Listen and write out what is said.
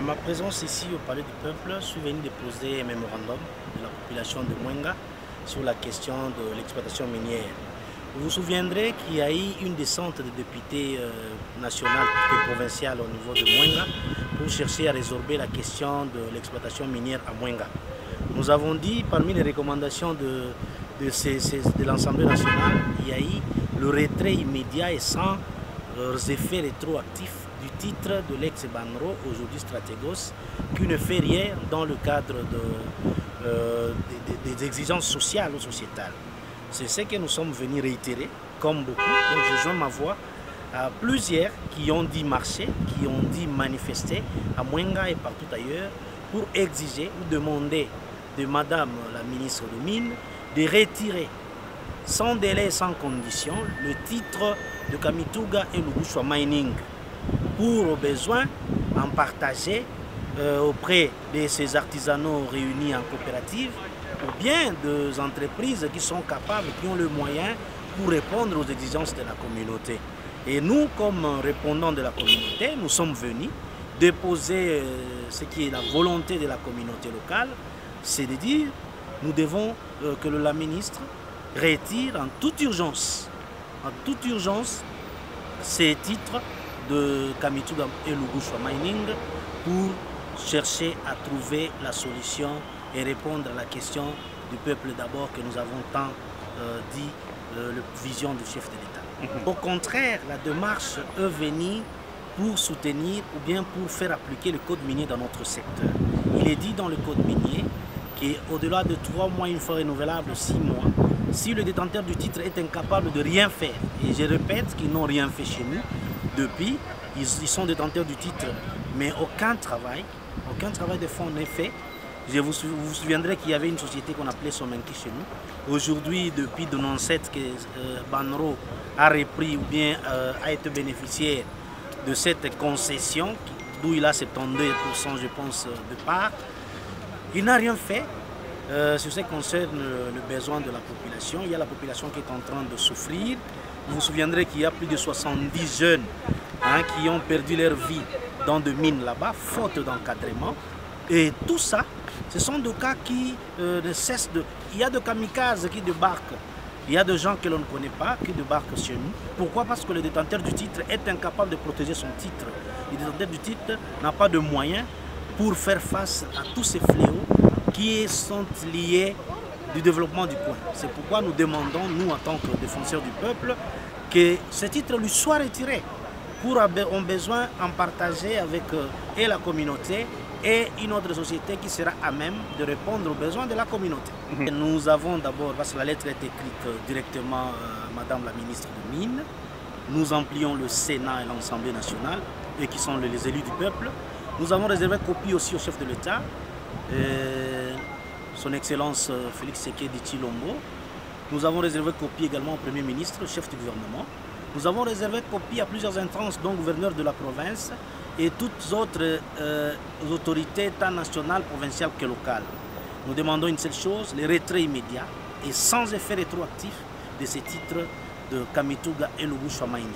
ma présence ici au Palais du Peuple, je suis venu déposer un mémorandum de la population de Mwenga sur la question de l'exploitation minière. Vous vous souviendrez qu'il y a eu une descente de députés nationaux et provinciaux au niveau de Mwenga pour chercher à résorber la question de l'exploitation minière à Mwenga. Nous avons dit, parmi les recommandations de l'Assemblée nationale, il y a eu le retrait immédiat et sans effets rétroactifs du titre de l'ex-Banro, aujourd'hui Stratégos, qui ne fait rien dans le cadre des exigences sociales ou sociétales. C'est ce que nous sommes venus réitérer, comme beaucoup. Donc je joins ma voix à plusieurs qui ont dit marcher, qui ont dit manifester à Mwenga et partout ailleurs pour exiger ou demander de Madame la ministre de Mines de retirer sans délai et sans condition le titre de Kamituga et Lubushwa Mining pour au besoin en partager auprès de ces artisanaux réunis en coopérative ou bien des entreprises qui sont capables, qui ont le moyen pour répondre aux exigences de la communauté. Et nous, comme répondants de la communauté, nous sommes venus déposer ce qui est la volonté de la communauté locale, c'est de dire nous devons que la ministre retire en toute urgence ces titres de Kamituga et Lubushwa Mining pour chercher à trouver la solution et répondre à la question du peuple d'abord que nous avons tant dit, la vision du chef de l'État. Au contraire, la démarche est venue pour soutenir ou bien pour faire appliquer le code minier dans notre secteur. Il est dit dans le code minier qu'au-delà de 3 mois, une fois renouvelable, 6 mois, si le détenteur du titre est incapable de rien faire, et je répète qu'ils n'ont rien fait chez nous, depuis, ils sont détenteurs du titre, mais aucun travail de fond n'est fait. Vous vous souviendrez qu'il y avait une société qu'on appelait Somenki chez nous. Aujourd'hui, depuis 1997 que Banro a repris ou bien a été bénéficiaire de cette concession, d'où il a 72%, je pense, de part, il n'a rien fait. Sur ce qui concerne le besoin de la population, il y a la population qui est en train de souffrir. Vous vous souviendrez qu'il y a plus de 70 jeunes qui ont perdu leur vie dans des mines là-bas, faute d'encadrement. Et tout ça, ce sont des cas qui ne cessent de... Il y a des kamikazes qui débarquent. Il y a des gens que l'on ne connaît pas qui débarquent chez nous. Pourquoi? Parce que le détenteur du titre est incapable de protéger son titre. Le détenteur du titre n'a pas de moyens pour faire face à tous ces fléaux qui sont liés du développement du coin. C'est pourquoi nous demandons, nous en tant que défenseurs du peuple, que ce titre lui soit retiré pour avoir besoin en partager avec et la communauté et une autre société qui sera à même de répondre aux besoins de la communauté. Nous avons d'abord, parce que la lettre est écrite directement à Madame la ministre de Mines, nous amplions le Sénat et l'Assemblée nationale, et qui sont les élus du peuple. Nous avons réservé copie aussi au chef de l'État, son Excellence Félix Tshisekedi Tshilombo. Nous avons réservé copie également au Premier ministre, au chef du gouvernement. Nous avons réservé copie à plusieurs instances, dont le gouverneur de la province et toutes autres autorités, tant nationales, provinciales que locales. Nous demandons une seule chose, le retrait immédiat et sans effet rétroactif de ces titres de Kamituga et Lubushwa Mining.